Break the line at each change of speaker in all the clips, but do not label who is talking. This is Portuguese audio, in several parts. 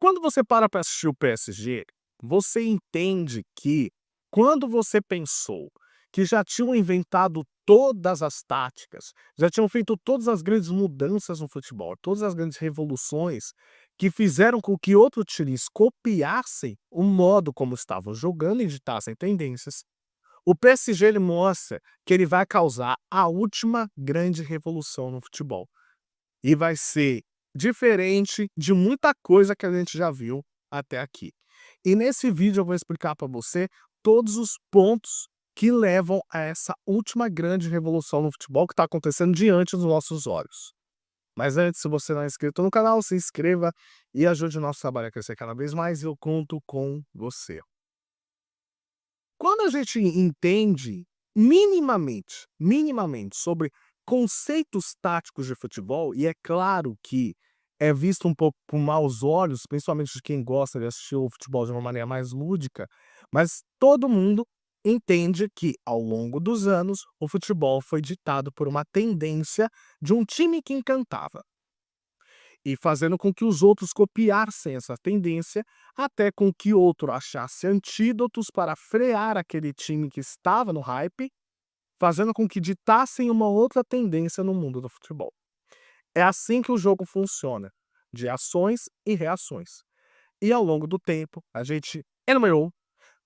Quando você para assistir o PSG, você entende que quando você pensou que já tinham inventado todas as táticas, já tinham feito todas as grandes mudanças no futebol, todas as grandes revoluções que fizeram com que outros times copiassem o modo como estavam jogando e ditassem tendências, o PSG ele mostra que ele vai causar a última grande revolução no futebol. E vai ser diferente de muita coisa que a gente já viu até aqui. E nesse vídeo eu vou explicar para você todos os pontos que levam a essa última grande revolução no futebol que está acontecendo diante dos nossos olhos. Mas antes, se você não é inscrito no canal, se inscreva e ajude o nosso trabalho a crescer cada vez mais e eu conto com você. Quando a gente entende minimamente sobre conceitos táticos de futebol, e é claro que é visto um pouco com maus olhos, principalmente de quem gosta de assistir o futebol de uma maneira mais lúdica, mas todo mundo entende que, ao longo dos anos, o futebol foi ditado por uma tendência de um time que encantava e fazendo com que os outros copiassem essa tendência, até com que outro achasse antídotos para frear aquele time que estava no hype, fazendo com que ditassem uma outra tendência no mundo do futebol. É assim que o jogo funciona, de ações e reações. E ao longo do tempo, a gente enumerou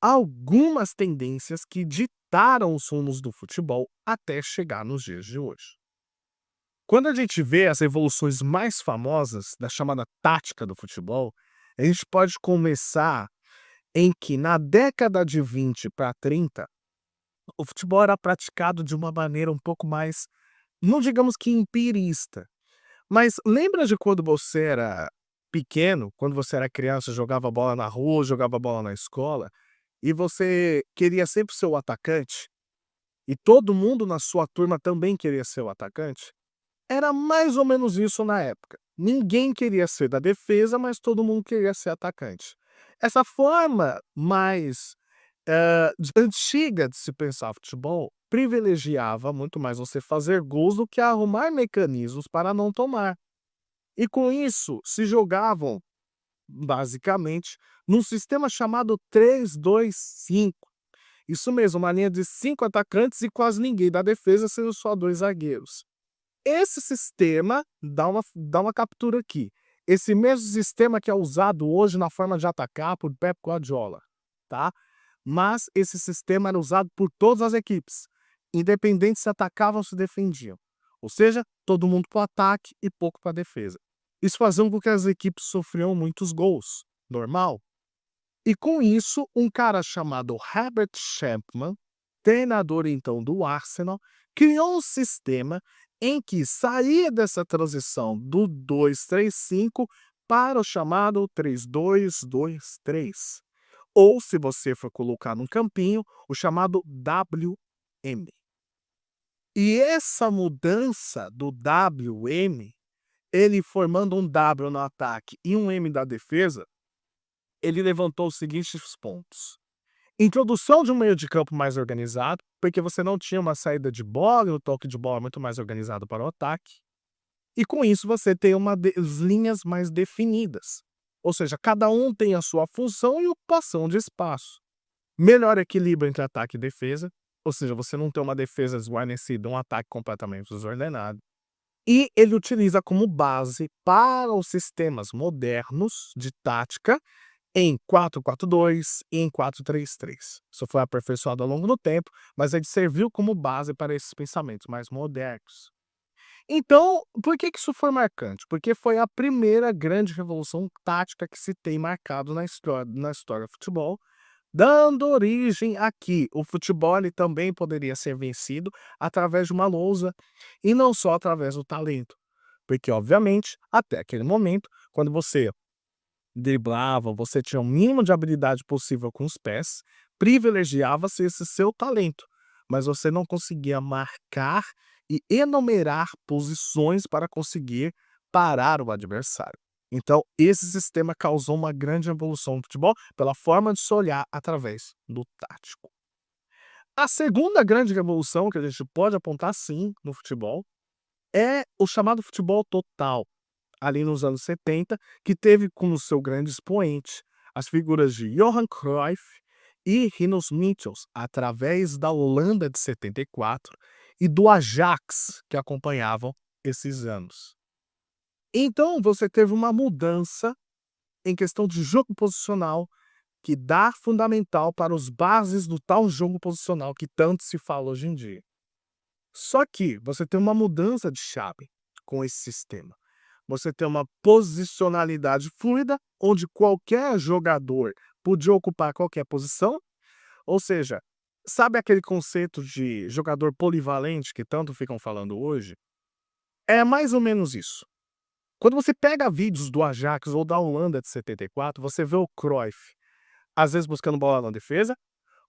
algumas tendências que ditaram os rumos do futebol até chegar nos dias de hoje. Quando a gente vê as evoluções mais famosas da chamada tática do futebol, a gente pode começar em que na década de 20 para 30, o futebol era praticado de uma maneira um pouco mais, não digamos que empirista, mas lembra de quando você era pequeno, quando você era criança, jogava bola na rua, jogava bola na escola, e você queria sempre ser o atacante, e todo mundo na sua turma também queria ser o atacante? Era mais ou menos isso na época. Ninguém queria ser da defesa, mas todo mundo queria ser atacante. Essa forma mais, antiga de se pensar futebol privilegiava muito mais você fazer gols do que arrumar mecanismos para não tomar. E com isso se jogavam, basicamente, num sistema chamado 3-2-5. Isso mesmo, uma linha de 5 atacantes e quase ninguém da defesa, sendo só 2 zagueiros. Esse sistema dá uma captura aqui. Esse mesmo sistema que é usado hoje na forma de atacar por Pep Guardiola, tá? Mas esse sistema era usado por todas as equipes, independente se atacavam ou se defendiam. Ou seja, todo mundo para o ataque e pouco para a defesa. Isso fazia com que as equipes sofriam muitos gols, normal. E com isso, um cara chamado Herbert Chapman, treinador então do Arsenal, criou um sistema em que saía dessa transição do 2-3-5 para o chamado 3-2-2-3. Ou, se você for colocar num campinho, o chamado WM. E essa mudança do WM, ele formando um W no ataque e um M da defesa, ele levantou os seguintes pontos. Introdução de um meio de campo mais organizado, porque você não tinha uma saída de bola, e o toque de bola muito mais organizado para o ataque. E com isso você tem as linhas mais definidas. Ou seja, cada um tem a sua função e ocupação de espaço. Melhor equilíbrio entre ataque e defesa, ou seja, você não tem uma defesa desguarnecida, um ataque completamente desordenado. E ele utiliza como base para os sistemas modernos de tática em 4-4-2 e em 4-3-3. Isso foi aperfeiçoado ao longo do tempo, mas ele serviu como base para esses pensamentos mais modernos. Então, por que isso foi marcante? Porque foi a primeira grande revolução tática que se tem marcado na história do futebol, dando origem a que o futebol ele também poderia ser vencido através de uma lousa e não só através do talento. Porque, obviamente, até aquele momento, quando você driblava, você tinha o mínimo de habilidade possível com os pés, privilegiava-se esse seu talento, mas você não conseguia marcar e enumerar posições para conseguir parar o adversário. Então, esse sistema causou uma grande evolução no futebol pela forma de se olhar através do tático. A segunda grande revolução que a gente pode apontar sim no futebol é o chamado futebol total. ali nos anos 70, que teve como seu grande expoente as figuras de Johan Cruyff e Rinus Michels, através da Holanda de 74 e do Ajax, que acompanhavam esses anos. Então você teve uma mudança em questão de jogo posicional que dá fundamental para os bases do tal jogo posicional que tanto se fala hoje em dia. Só que você tem uma mudança de chave com esse sistema. Você tem uma posicionalidade fluida, onde qualquer jogador podia ocupar qualquer posição, ou seja, sabe aquele conceito de jogador polivalente que tanto ficam falando hoje? É mais ou menos isso. Quando você pega vídeos do Ajax ou da Holanda de 74, você vê o Cruyff, às vezes buscando bola na defesa,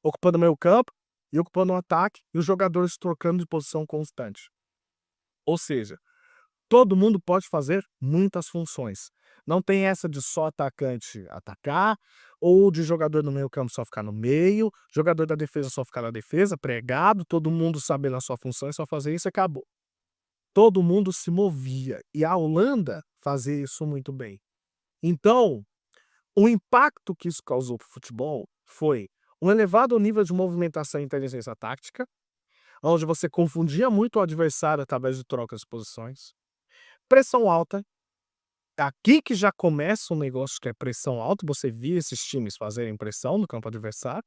ocupando o meio campo e ocupando o ataque, e os jogadores trocando de posição constante. Ou seja, todo mundo pode fazer muitas funções. Não tem essa de só atacante atacar, ou de jogador no meio campo só ficar no meio, jogador da defesa só ficar na defesa, pregado, todo mundo sabendo a sua função e só fazer isso e acabou. Todo mundo se movia, e a Holanda fazia isso muito bem. Então, o impacto que isso causou para o futebol foi um elevado nível de movimentação e inteligência tática, onde você confundia muito o adversário através de trocas de posições, pressão alta. Aqui que já começa um negócio que é pressão alta, você via esses times fazerem pressão no campo adversário,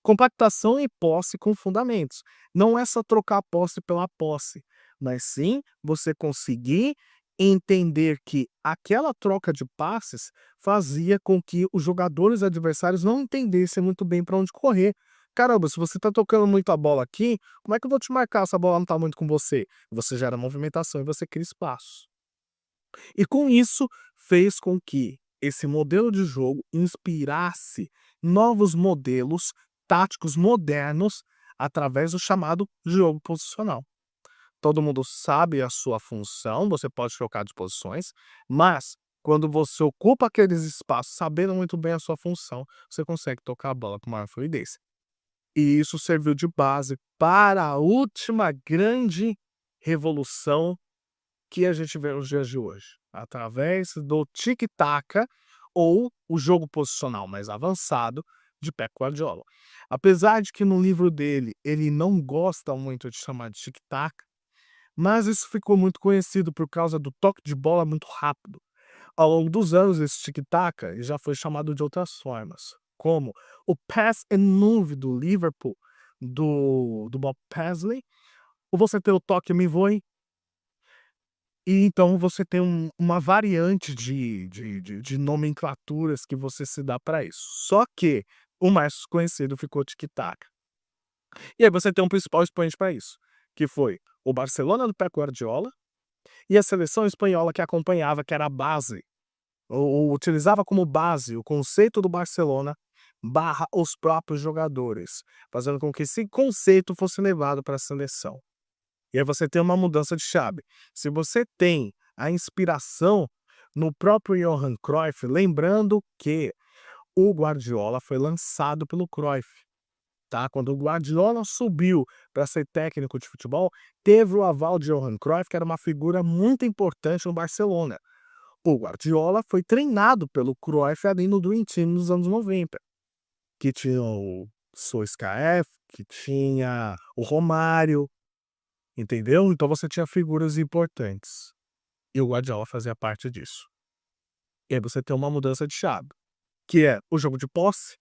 compactação e posse com fundamentos. Não é só trocar a posse pela posse, mas sim você conseguir entender que aquela troca de passes fazia com que os jogadores adversários não entendessem muito bem para onde correr. Caramba, se você está tocando muito a bola aqui, como é que eu vou te marcar se a bola não está muito com você? Você gera movimentação e você cria espaço. E com isso, fez com que esse modelo de jogo inspirasse novos modelos táticos modernos através do chamado jogo posicional. Todo mundo sabe a sua função, você pode trocar de posições, mas quando você ocupa aqueles espaços sabendo muito bem a sua função, você consegue tocar a bola com maior fluidez. E isso serviu de base para a última grande revolução que a gente vê nos dias de hoje, através do tic-tac ou o jogo posicional mais avançado de Pep Guardiola. Apesar de que no livro dele, ele não gosta muito de chamar de tic-tac, mas isso ficou muito conhecido por causa do toque de bola muito rápido. Ao longo dos anos, esse tic-tac já foi chamado de outras formas, como o pass and move do Liverpool, do Bob Paisley, ou você tem o toque me voe. E então você tem uma variante de nomenclaturas que você se dá para isso. Só que o mais conhecido ficou tic-tac. E aí você tem um principal expoente para isso, que foi o Barcelona do Pep Guardiola e a seleção espanhola que acompanhava, que era a base, ou utilizava como base o conceito do Barcelona barra os próprios jogadores, fazendo com que esse conceito fosse levado para a seleção. E aí você tem uma mudança de chave. Se você tem a inspiração no próprio Johan Cruyff, lembrando que o Guardiola foi lançado pelo Cruyff, tá? Quando o Guardiola subiu para ser técnico de futebol, teve o aval de Johan Cruyff, que era uma figura muito importante no Barcelona. O Guardiola foi treinado pelo Cruyff ali no Dream Team nos anos 90, que tinha o Solskjaer, que tinha o Romário, entendeu? Então você tinha figuras importantes. E o Guardiola fazia parte disso. E aí você tem uma mudança de chave, que é o jogo de posse,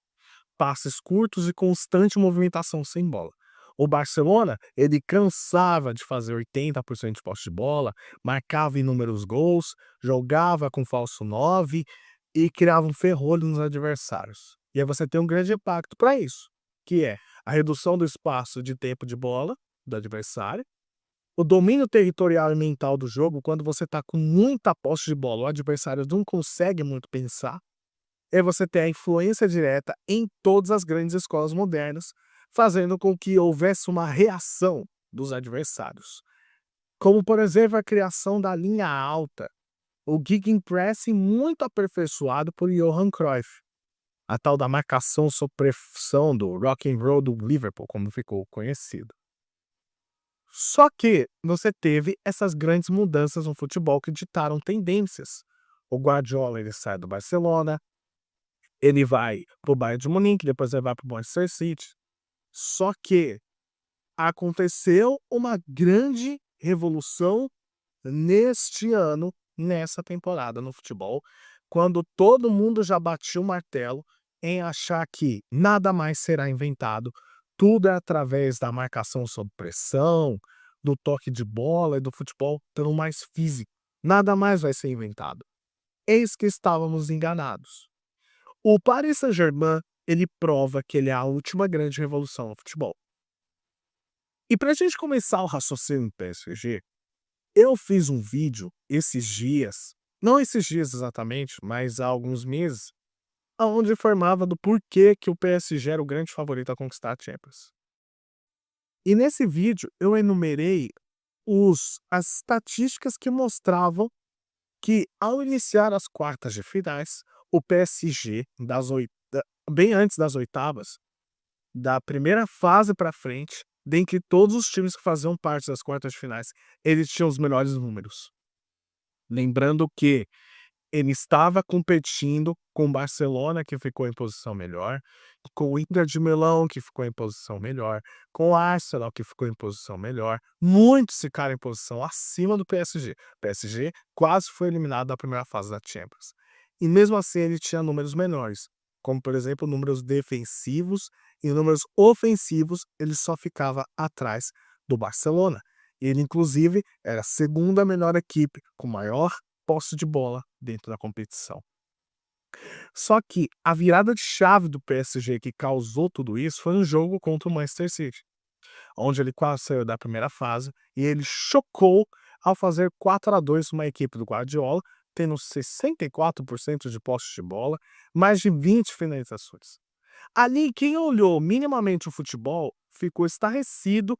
passes curtos e constante movimentação sem bola. O Barcelona, ele cansava de fazer 80% de posse de bola, marcava inúmeros gols, jogava com falso 9 e criava um ferrolho nos adversários. E aí você tem um grande impacto para isso, que é a redução do espaço de tempo de bola do adversário, o domínio territorial e mental do jogo, quando você está com muita posse de bola, o adversário não consegue muito pensar, e você tem a influência direta em todas as grandes escolas modernas, fazendo com que houvesse uma reação dos adversários. Como, por exemplo, a criação da linha alta, o Gegenpressing muito aperfeiçoado por Johan Cruyff, a tal da marcação sob pressão do rock and roll do Liverpool, como ficou conhecido. Só que você teve essas grandes mudanças no futebol que ditaram tendências. O Guardiola ele sai do Barcelona, ele vai para o Bayern de Munique, depois ele vai para o Manchester City. Só que aconteceu uma grande revolução neste ano, nessa temporada no futebol, quando todo mundo já batia o martelo em achar que nada mais será inventado, tudo é através da marcação sob pressão, do toque de bola e do futebol tão mais físico. Nada mais vai ser inventado. Eis que estávamos enganados. O Paris Saint-Germain, ele prova que ele é a última grande revolução no futebol. E para a gente começar o raciocínio do PSG, eu fiz um vídeo esses dias, não esses dias exatamente, mas há alguns meses, aonde informava do porquê que o PSG era o grande favorito a conquistar a Champions. E nesse vídeo eu enumerei as estatísticas que mostravam que ao iniciar as quartas de finais, o PSG, bem antes das oitavas, da primeira fase para frente, dentre todos os times que faziam parte das quartas de finais, ele tinha os melhores números. Lembrando que ele estava competindo com o Barcelona, que ficou em posição melhor, com o Inter de Milão, que ficou em posição melhor, com o Arsenal, que ficou em posição melhor. Muitos ficaram em posição acima do PSG. O PSG quase foi eliminado da primeira fase da Champions. E mesmo assim ele tinha números menores, como por exemplo números defensivos e números ofensivos, ele só ficava atrás do Barcelona. Ele inclusive era a segunda melhor equipe, com maior posse de bola dentro da competição. Só que a virada de chave do PSG que causou tudo isso foi um jogo contra o Manchester City, onde ele quase saiu da primeira fase e ele chocou ao fazer 4-2 uma equipe do Guardiola, tendo 64% de posse de bola, mais de 20 finalizações. Ali, quem olhou minimamente o futebol ficou estarrecido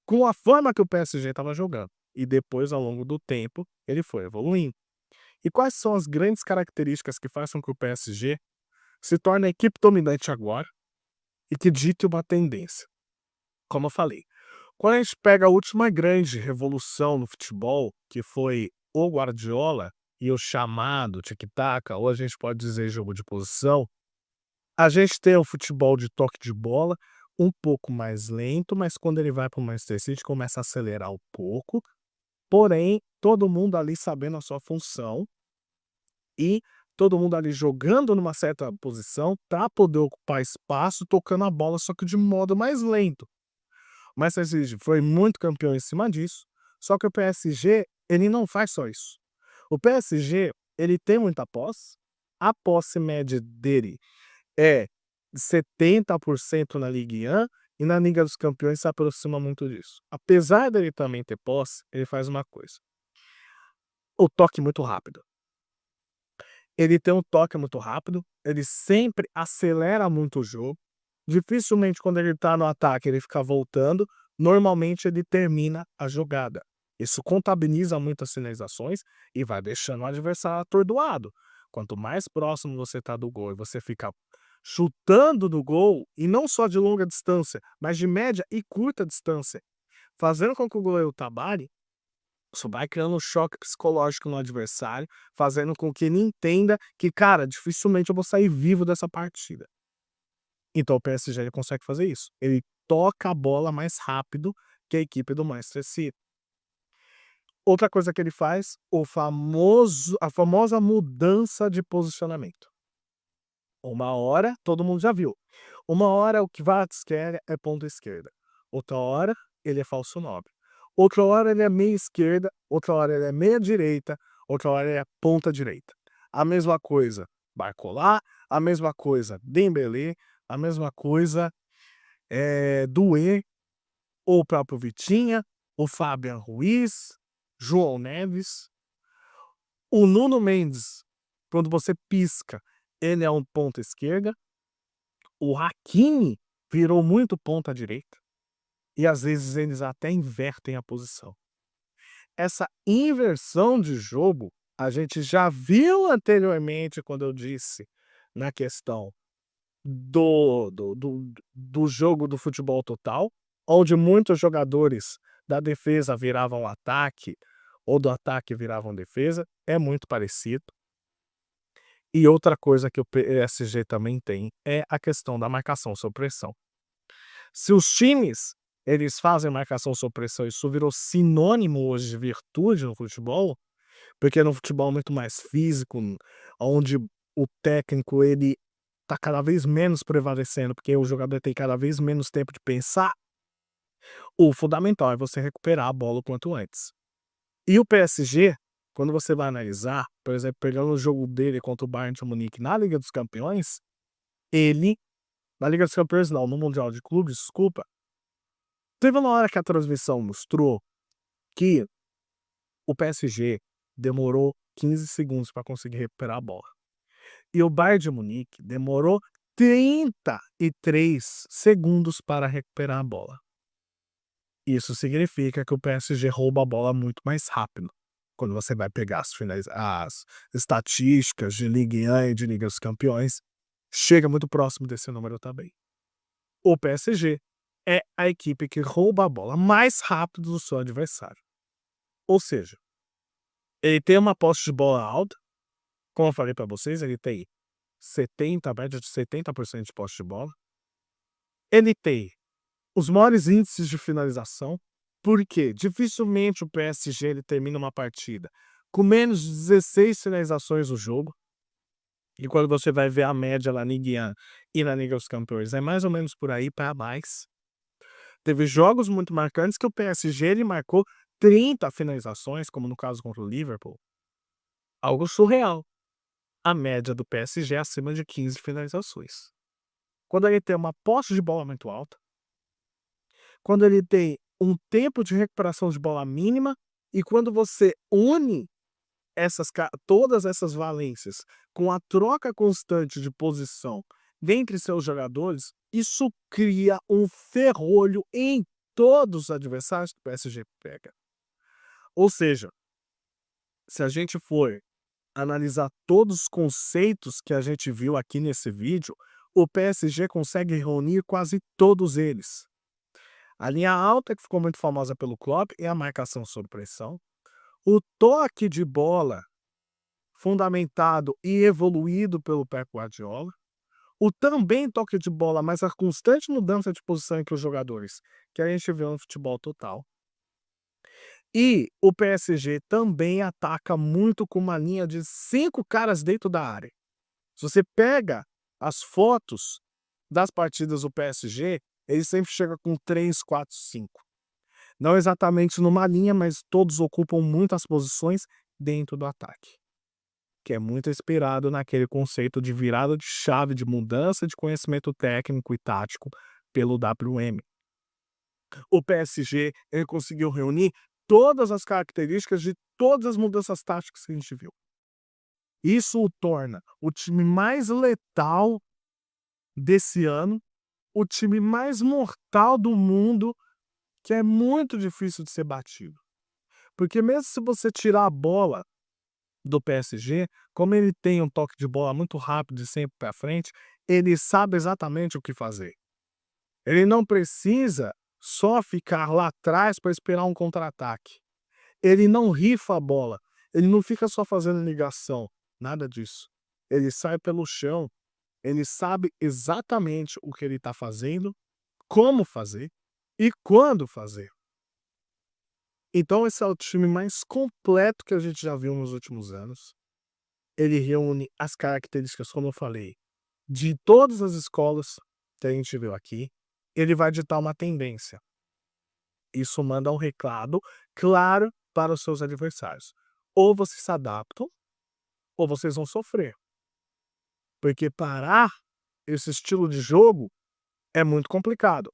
com a forma que o PSG estava jogando. E depois, ao longo do tempo, ele foi evoluindo. E quais são as grandes características que fazem com que o PSG se torne a equipe dominante agora e que dite uma tendência? Como eu falei, quando a gente pega a última grande revolução no futebol, que foi o Guardiola e o chamado tic-tac, ou a gente pode dizer jogo de posição, a gente tem o futebol de toque de bola um pouco mais lento, mas quando ele vai para o Manchester City começa a acelerar um pouco, porém todo mundo ali sabendo a sua função e todo mundo ali jogando numa certa posição para poder ocupar espaço, tocando a bola, só que de modo mais lento. O Manchester City foi muito campeão em cima disso, só que o PSG, ele não faz só isso. O PSG, ele tem muita posse, a posse média dele é 70% na Ligue 1 e na Liga dos Campeões se aproxima muito disso. Apesar dele também ter posse, ele faz uma coisa: o toque muito rápido. Ele tem um toque muito rápido, ele sempre acelera muito o jogo. Dificilmente quando ele tá no ataque ele fica voltando, normalmente ele termina a jogada. Isso contabiliza muitas finalizações e vai deixando o adversário atordoado. Quanto mais próximo você tá do gol e você fica chutando no gol, e não só de longa distância, mas de média e curta distância, fazendo com que o goleiro trabalhe, isso vai criando um choque psicológico no adversário, fazendo com que ele entenda que, cara, dificilmente eu vou sair vivo dessa partida. Então o PSG ele consegue fazer isso. Ele toca a bola mais rápido que a equipe do Manchester City. Outra coisa que ele faz, a famosa mudança de posicionamento. Uma hora, todo mundo já viu. Uma hora o Kvaratskhelia é ponta esquerda. Outra hora, ele é falso 9. Outra hora ele é meia esquerda, outra hora ele é meia direita, outra hora ele é ponta direita. A mesma coisa Barcola, a mesma coisa Dembélé, a mesma coisa Doué, ou o próprio Vitinha, o Fabian Ruiz, João Neves. O Nuno Mendes, quando você pisca, ele é um ponta esquerda. O Hakimi virou muito ponta direita. E às vezes eles até invertem a posição. Essa inversão de jogo, a gente já viu anteriormente quando eu disse na questão do jogo do futebol total, onde muitos jogadores da defesa viravam ataque, ou do ataque viravam defesa, é muito parecido. E outra coisa que o PSG também tem é a questão da marcação sob pressão. Se os times, eles fazem marcação sob pressão, isso virou sinônimo hoje de virtude no futebol, porque no futebol muito mais físico, onde o técnico ele tá cada vez menos prevalecendo, porque o jogador tem cada vez menos tempo de pensar, o fundamental é você recuperar a bola o quanto antes. E o PSG, quando você vai analisar, por exemplo, pegando o jogo dele contra o Bayern de Munique na Liga dos Campeões, ele na Liga dos Campeões não, no Mundial de Clubes, desculpa, teve uma hora que a transmissão mostrou que o PSG demorou 15 segundos para conseguir recuperar a bola. E o Bayern de Munique demorou 33 segundos para recuperar a bola. Isso significa que o PSG rouba a bola muito mais rápido. Quando você vai pegar as estatísticas de Ligue 1 e de Liga dos Campeões, chega muito próximo desse número também. O PSG é a equipe que rouba a bola mais rápido do seu adversário. Ou seja, ele tem uma posse de bola alta, como eu falei para vocês, ele tem 70, média de 70% de posse de bola. Ele tem os maiores índices de finalização, porque dificilmente o PSG ele termina uma partida com menos de 16 finalizações no jogo. E quando você vai ver a média lá na Ligue 1 e na Liga dos Campeões, é mais ou menos por aí para mais. Teve jogos muito marcantes que o PSG ele marcou 30 finalizações, como no caso contra o Liverpool. Algo surreal. A média do PSG é acima de 15 finalizações. Quando ele tem uma posse de bola muito alta, quando ele tem um tempo de recuperação de bola mínima e quando você une todas essas valências com a troca constante de posição dentre seus jogadores, isso cria um ferrolho em todos os adversários que o PSG pega. Ou seja, se a gente for analisar todos os conceitos que a gente viu aqui nesse vídeo, o PSG consegue reunir quase todos eles. A linha alta, que ficou muito famosa pelo Klopp, é a marcação sob pressão. O toque de bola, fundamentado e evoluído pelo Pep Guardiola. O também toque de bola, mas a constante mudança de posição entre os jogadores, que a gente vê no futebol total. E o PSG também ataca muito com uma linha de 5 caras dentro da área. Se você pega as fotos das partidas do PSG, ele sempre chega com 3, 4, 5. Não exatamente numa linha, mas todos ocupam muitas posições dentro do ataque, que é muito inspirado naquele conceito de virada de chave, de mudança de conhecimento técnico e tático pelo WM. O PSG ele conseguiu reunir todas as características de todas as mudanças táticas que a gente viu. Isso o torna o time mais letal desse ano, o time mais mortal do mundo, que é muito difícil de ser batido. Porque mesmo se você tirar a bola do PSG, como ele tem um toque de bola muito rápido e sempre para frente, ele sabe exatamente o que fazer. Ele não precisa só ficar lá atrás para esperar um contra-ataque. Ele não rifa a bola, ele não fica só fazendo ligação, nada disso. Ele sai pelo chão, ele sabe exatamente o que ele está fazendo, como fazer e quando fazer. Então esse é o time mais completo que a gente já viu nos últimos anos. Ele reúne as características, como eu falei, de todas as escolas que a gente viu aqui. Ele vai ditar uma tendência. Isso manda um recado claro para os seus adversários. Ou vocês se adaptam, ou vocês vão sofrer. Porque parar esse estilo de jogo é muito complicado.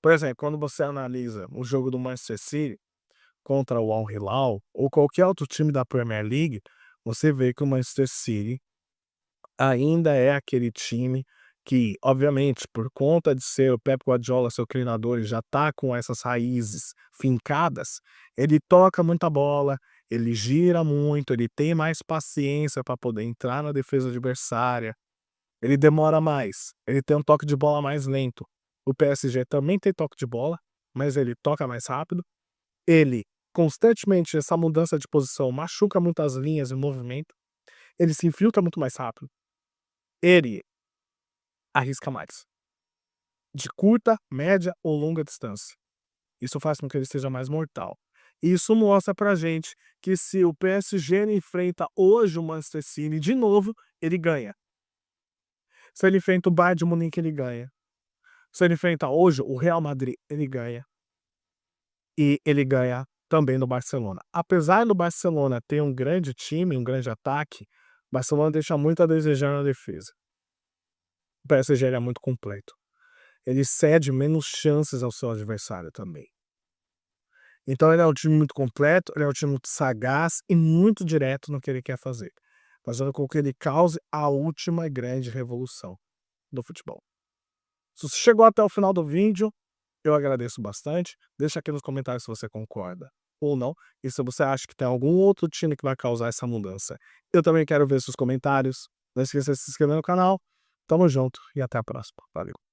Por exemplo, quando você analisa o jogo do Manchester City contra o Al Hilal ou qualquer outro time da Premier League, você vê que o Manchester City ainda é aquele time que, obviamente, por conta de ser o Pep Guardiola seu treinador e já tá com essas raízes fincadas, ele toca muita bola, ele gira muito, ele tem mais paciência para poder entrar na defesa adversária, ele demora mais, ele tem um toque de bola mais lento. O PSG também tem toque de bola, mas ele toca mais rápido. Ele, constantemente, essa mudança de posição machuca muitas linhas em movimento. ele se infiltra muito mais rápido, ele arrisca mais, de curta, média ou longa distância. Isso faz com que ele seja mais mortal. E isso mostra pra gente que se o PSG enfrenta hoje o Manchester City de novo, ele ganha. Se ele enfrenta o Bayern de Munique, ele ganha. Se ele enfrenta hoje o Real Madrid, ele ganha. E ele ganha também no Barcelona. Apesar do Barcelona ter um grande time, um grande ataque, o Barcelona deixa muito a desejar na defesa. O PSG ele é muito completo. Ele cede menos chances ao seu adversário também. Então ele é um time muito completo, ele é um time muito sagaz e muito direto no que ele quer fazer, fazendo com que ele cause a última grande revolução do futebol. Se você chegou até o final do vídeo, eu agradeço bastante. Deixa aqui nos comentários se você concorda ou não, e se você acha que tem algum outro time que vai causar essa mudança. Eu também quero ver seus comentários. Não esqueça de se inscrever no canal. Tamo junto e até a próxima. Valeu!